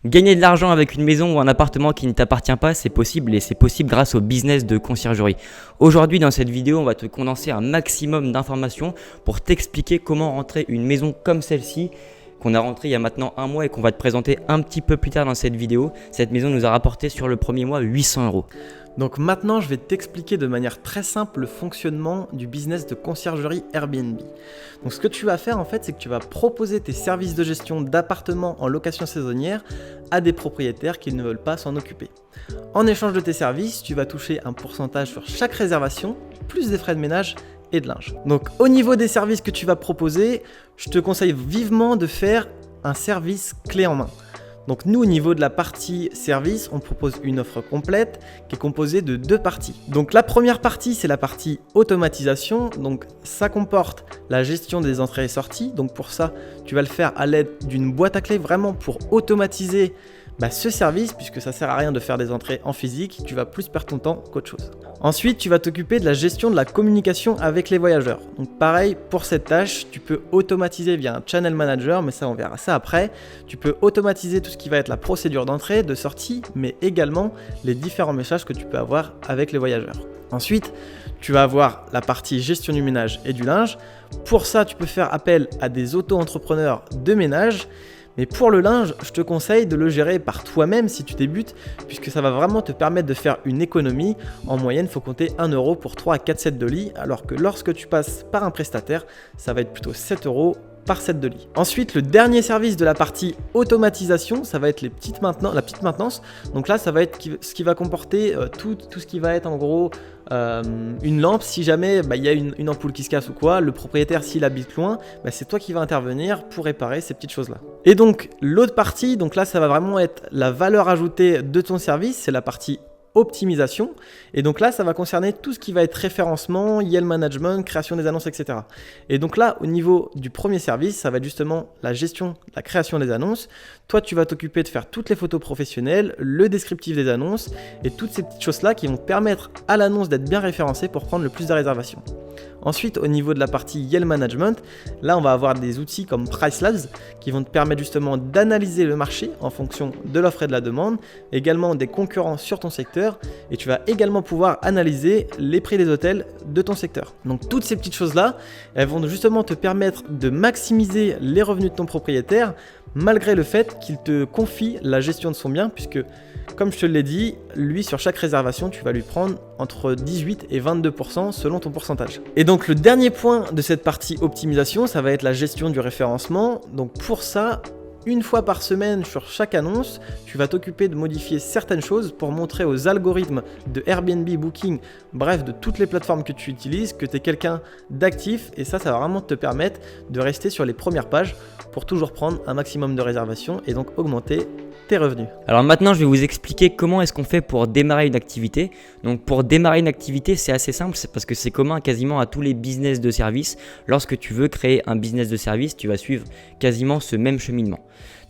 Gagner de l'argent avec une maison ou un appartement qui ne t'appartient pas, c'est possible et c'est possible grâce au business de conciergerie. Aujourd'hui, dans cette vidéo, on va te condenser un maximum d'informations pour t'expliquer comment rentrer une maison comme celle-ci qu'on a rentrée il y a maintenant un mois et qu'on va te présenter un petit peu plus tard dans cette vidéo. Cette maison nous a rapporté sur le premier mois 800 €. Donc maintenant, je vais t'expliquer de manière très simple le fonctionnement du business de conciergerie Airbnb. Donc ce que tu vas faire en fait, c'est que tu vas proposer tes services de gestion d'appartements en location saisonnière à des propriétaires qui ne veulent pas s'en occuper. En échange de tes services, tu vas toucher un pourcentage sur chaque réservation, plus des frais de ménage et de linge. Donc au niveau des services que tu vas proposer, je te conseille vivement de faire un service clé en main. Donc nous, au niveau de la partie service, on propose une offre complète qui est composée de 2 parties. Donc la première partie, c'est la partie automatisation. Donc ça comporte la gestion des entrées et sorties. Donc pour ça, tu vas le faire à l'aide d'une boîte à clés, vraiment pour automatiser ce service, puisque ça sert à rien de faire des entrées en physique, tu vas plus perdre ton temps qu'autre chose. Ensuite, tu vas t'occuper de la gestion de la communication avec les voyageurs. Donc pareil, pour cette tâche, tu peux automatiser via un channel manager, mais ça on verra ça après. Tu peux automatiser tout ce qui va être la procédure d'entrée, de sortie, mais également les différents messages que tu peux avoir avec les voyageurs. Ensuite, tu vas avoir la partie gestion du ménage et du linge. Pour ça, tu peux faire appel à des auto-entrepreneurs de ménage. Mais pour le linge, je te conseille de le gérer par toi-même si tu débutes, puisque ça va vraiment te permettre de faire une économie. En moyenne, il faut compter 1 € pour 3 à 4 sets de lit, alors que lorsque tu passes par un prestataire, ça va être plutôt 7 € par set de lit. Ensuite, le dernier service de la partie automatisation, ça va être la petite maintenance. Donc là, ça va être ce qui va comporter tout ce qui va être en gros une lampe. Si jamais il y a une ampoule qui se casse ou quoi, le propriétaire, s'il habite loin, c'est toi qui vas intervenir pour réparer ces petites choses-là. Et donc, l'autre partie, donc là, ça va vraiment être la valeur ajoutée de ton service, c'est la partie optimisation. Et donc là, ça va concerner tout ce qui va être référencement, Yell management, création des annonces, etc. Et donc là, au niveau du premier service, ça va être justement la gestion, la création des annonces. Toi, tu vas t'occuper de faire toutes les photos professionnelles, le descriptif des annonces et toutes ces petites choses-là qui vont permettre à l'annonce d'être bien référencée pour prendre le plus de réservations. Ensuite, au niveau de la partie Yell Management, là, on va avoir des outils comme Price Labs qui vont te permettre justement d'analyser le marché en fonction de l'offre et de la demande, également des concurrents sur ton secteur, et tu vas également pouvoir analyser les prix des hôtels de ton secteur. Donc, toutes ces petites choses-là, elles vont justement te permettre de maximiser les revenus de ton propriétaire, malgré le fait qu'il te confie la gestion de son bien, puisque comme je te l'ai dit, lui sur chaque réservation, tu vas lui prendre entre 18 et 22% selon ton pourcentage. Et donc le dernier point de cette partie optimisation, ça va être la gestion du référencement. Donc pour ça, une fois par semaine sur chaque annonce, tu vas t'occuper de modifier certaines choses pour montrer aux algorithmes de Airbnb, Booking, bref, de toutes les plateformes que tu utilises, que tu es quelqu'un d'actif. Et ça va vraiment te permettre de rester sur les premières pages pour toujours prendre un maximum de réservations et donc augmenter tes revenus. Alors maintenant, je vais vous expliquer comment est-ce qu'on fait pour démarrer une activité. Donc pour démarrer une activité, c'est assez simple, c'est parce que c'est commun quasiment à tous les business de service. Lorsque tu veux créer un business de service, tu vas suivre quasiment ce même cheminement.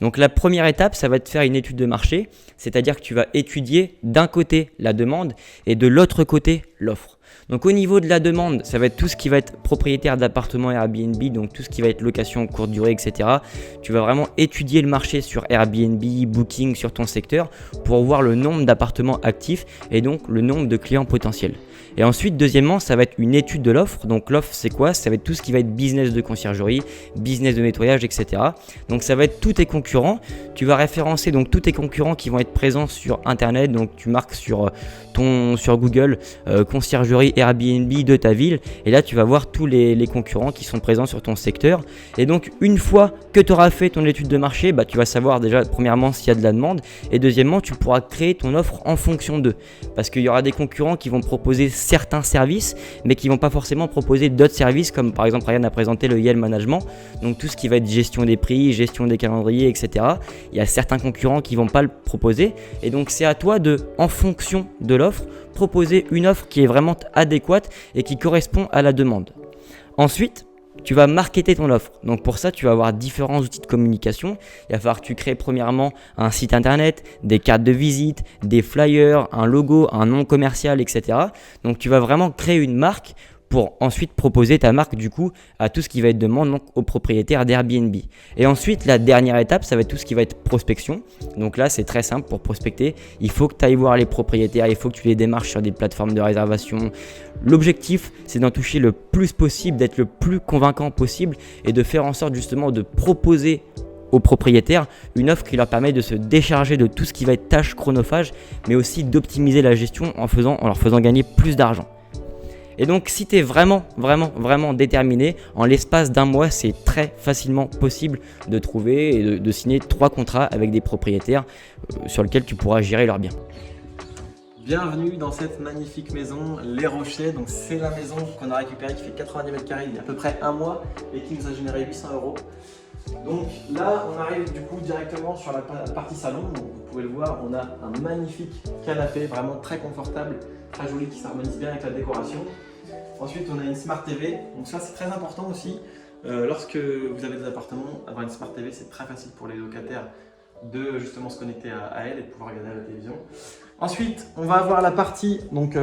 Donc la première étape, ça va être de faire une étude de marché, c'est-à-dire que tu vas étudier d'un côté la demande et de l'autre côté l'offre. Donc au niveau de la demande, ça va être tout ce qui va être propriétaire d'appartements Airbnb, donc tout ce qui va être location courte durée, etc. Tu vas vraiment étudier le marché sur Airbnb, Booking, sur ton secteur pour voir le nombre d'appartements actifs et donc le nombre de clients potentiels. Et ensuite, deuxièmement, ça va être une étude de l'offre. Donc l'offre, c'est quoi? Ça va être tout ce qui va être business de conciergerie, business de nettoyage, etc. Donc ça va être tous tes concurrents. Tu vas référencer donc tous tes concurrents qui vont être présents sur Internet. Donc tu marques sur Google conciergerie Airbnb de ta ville. Et là, tu vas voir tous les concurrents qui sont présents sur ton secteur. Et donc une fois que tu auras fait ton étude de marché, tu vas savoir déjà premièrement s'il y a de la demande. Et deuxièmement, tu pourras créer ton offre en fonction d'eux. Parce qu'il y aura des concurrents qui vont proposer certains services, mais qui vont pas forcément proposer d'autres services, comme par exemple Ryan a présenté le Yell Management, donc tout ce qui va être gestion des prix, gestion des calendriers, etc. Il y a certains concurrents qui vont pas le proposer, et donc c'est à toi de, en fonction de l'offre, proposer une offre qui est vraiment adéquate et qui correspond à la demande. Ensuite, tu vas marketer ton offre. Donc pour ça, tu vas avoir différents outils de communication. Il va falloir que tu crées premièrement un site internet, des cartes de visite, des flyers, un logo, un nom commercial, etc. Donc tu vas vraiment créer une marque pour ensuite proposer ta marque du coup à tout ce qui va être demande donc aux propriétaires d'Airbnb. Et ensuite la dernière étape, ça va être tout ce qui va être prospection. Donc là c'est très simple, pour prospecter, il faut que tu ailles voir les propriétaires, il faut que tu les démarches sur des plateformes de réservation. L'objectif c'est d'en toucher le plus possible, d'être le plus convaincant possible et de faire en sorte justement de proposer aux propriétaires une offre qui leur permet de se décharger de tout ce qui va être tâches chronophages, mais aussi d'optimiser la gestion en leur faisant gagner plus d'argent. Et donc si tu es vraiment déterminé, en l'espace d'un mois, c'est très facilement possible de trouver et de signer 3 contrats avec des propriétaires sur lesquels tu pourras gérer leurs biens. Bienvenue dans cette magnifique maison, Les Rochers. Donc c'est la maison qu'on a récupérée qui fait 90 mètres carrés il y a à peu près un mois et qui nous a généré 800 €. Donc là on arrive du coup directement sur la partie salon. Donc vous pouvez le voir, on a un magnifique canapé, vraiment très confortable, très joli, qui s'harmonise bien avec la décoration. Ensuite on a une Smart TV, donc ça c'est très important aussi. Lorsque vous avez des appartements, avoir une Smart TV c'est très facile pour les locataires de justement se connecter à elle et de pouvoir regarder la télévision. Ensuite on va avoir la partie donc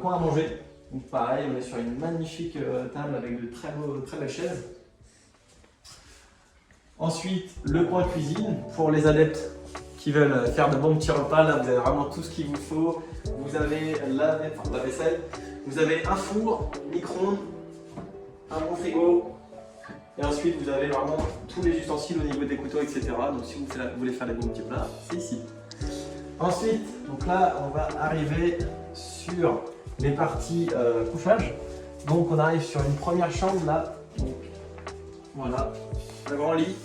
coin à manger. Donc pareil, on est sur une magnifique table avec de très belles chaises. Ensuite le coin cuisine pour les adeptes qui veulent faire de bons petits repas. Là vous avez vraiment tout ce qu'il vous faut. Vous avez la vaisselle. Vous avez un four, micro-ondes, un bon frigo, et ensuite vous avez vraiment tous les ustensiles au niveau des couteaux, etc. Donc si vous voulez faire des bons petits plats, c'est ici. Ensuite, donc là on va arriver sur les parties couchage. Donc on arrive sur une première chambre là. Donc, voilà, un grand lit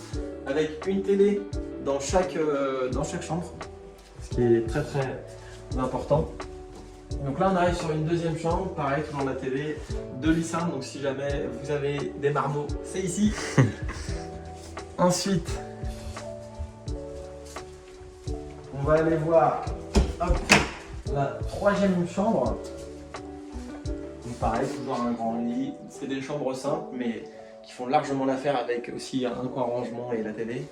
avec une télé dans chaque chambre, ce qui est très important. Donc là on arrive sur une deuxième chambre, pareil, toujours la télé, 2 lits simples, donc si jamais vous avez des marmots, c'est ici. Ensuite, on va aller voir la troisième chambre. Donc pareil, toujours un grand lit, c'est des chambres simples mais qui font largement l'affaire avec aussi un coin rangement et la télé.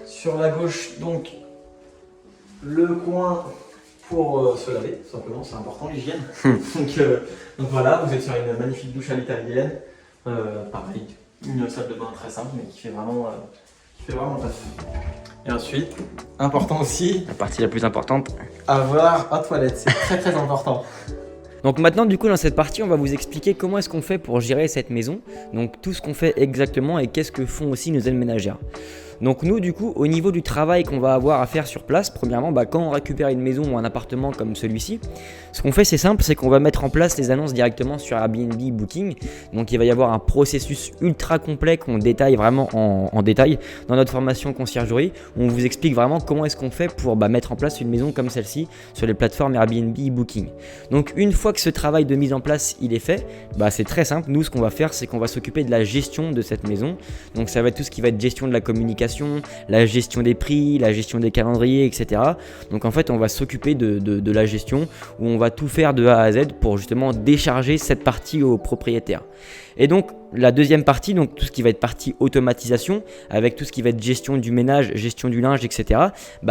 Sur la gauche, donc, le coin pour se laver, tout simplement, c'est important, l'hygiène. donc voilà, vous êtes sur une magnifique douche à l'italienne. Pareil, une salle de bain très simple, mais qui fait vraiment taf. Et ensuite, important aussi, La partie la plus importante. avoir un toilette, c'est très important. Donc maintenant du coup dans cette partie on va vous expliquer comment est-ce qu'on fait pour gérer cette maison. Donc tout ce qu'on fait exactement et qu'est-ce que font aussi nos aides ménagères. Donc nous du coup au niveau du travail qu'on va avoir à faire sur place, premièrement quand on récupère une maison ou un appartement comme celui-ci, ce qu'on fait c'est simple, c'est qu'on va mettre en place les annonces directement sur Airbnb Booking. Donc il va y avoir un processus ultra complet qu'on détaille vraiment en détail dans notre formation conciergerie, où on vous explique vraiment comment est-ce qu'on fait pour mettre en place une maison comme celle-ci sur les plateformes Airbnb Booking. Donc une fois que ce travail de mise en place il est fait, c'est très simple, nous ce qu'on va faire c'est qu'on va s'occuper de la gestion de cette maison. Donc ça va être tout ce qui va être gestion de la communication, la gestion des prix, la gestion des calendriers, etc. Donc en fait on va s'occuper de la gestion où on va tout faire de A à Z pour justement décharger cette partie aux propriétaires. Et donc la deuxième partie, donc tout ce qui va être partie automatisation, avec tout ce qui va être gestion du ménage, gestion du linge, etc.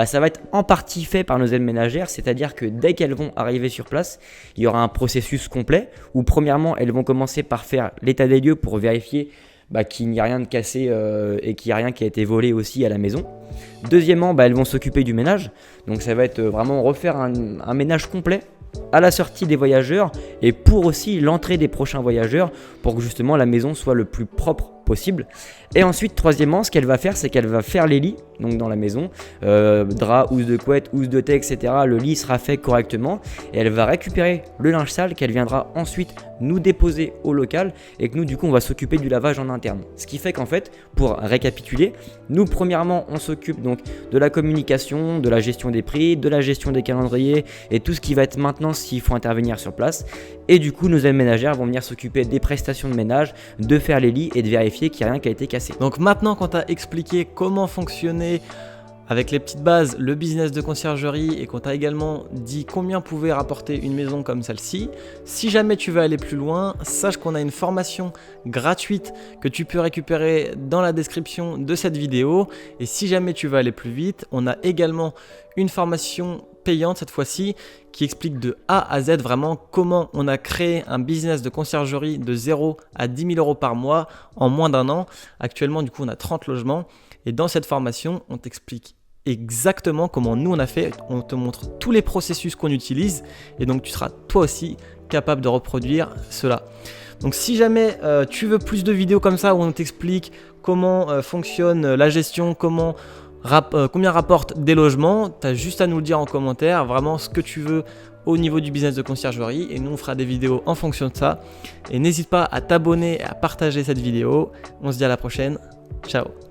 Ça va être en partie fait par nos aides ménagères, c'est-à-dire que dès qu'elles vont arriver sur place, il y aura un processus complet où premièrement elles vont commencer par faire l'état des lieux pour vérifier qu'il n'y a rien de cassé et qu'il n'y a rien qui a été volé aussi à la maison. Deuxièmement, elles vont s'occuper du ménage, donc ça va être vraiment refaire un ménage complet à la sortie des voyageurs et pour aussi l'entrée des prochains voyageurs pour que justement la maison soit le plus propre possible. Et ensuite, troisièmement, ce qu'elle va faire, c'est qu'elle va faire les lits donc dans la maison, drap, housse de couette, housse de thé, etc. Le lit sera fait correctement et elle va récupérer le linge sale qu'elle viendra ensuite nous déposer au local et que nous du coup on va s'occuper du lavage en interne. Ce qui fait qu'en fait, pour récapituler, nous premièrement on s'occupe donc de la communication, de la gestion des prix, de la gestion des calendriers et tout ce qui va être maintenance s'il faut intervenir sur place. Et du coup nos aides ménagères vont venir s'occuper des prestations de ménage, de faire les lits et de vérifier qu'il n'y a rien qui a été cassé. Donc maintenant qu'on t'a expliqué comment fonctionnait avec les petites bases le business de conciergerie et qu'on t'a également dit combien pouvait rapporter une maison comme celle-ci, si jamais tu veux aller plus loin, sache qu'on a une formation gratuite que tu peux récupérer dans la description de cette vidéo. Et si jamais tu veux aller plus vite, on a également une formation payante cette fois-ci qui explique de A à Z vraiment comment on a créé un business de conciergerie de 0 à 10 000 euros par mois en moins d'un an. Actuellement, du coup, on a 30 logements et dans cette formation, on t'explique exactement comment nous on a fait. On te montre tous les processus qu'on utilise et donc tu seras toi aussi capable de reproduire cela. Donc si jamais tu veux plus de vidéos comme ça où on t'explique comment fonctionne la gestion, combien rapportent des logements, tu as juste à nous le dire en commentaire, vraiment ce que tu veux au niveau du business de conciergerie et nous on fera des vidéos en fonction de ça. Et n'hésite pas à t'abonner et à partager cette vidéo. On se dit à la prochaine. Ciao.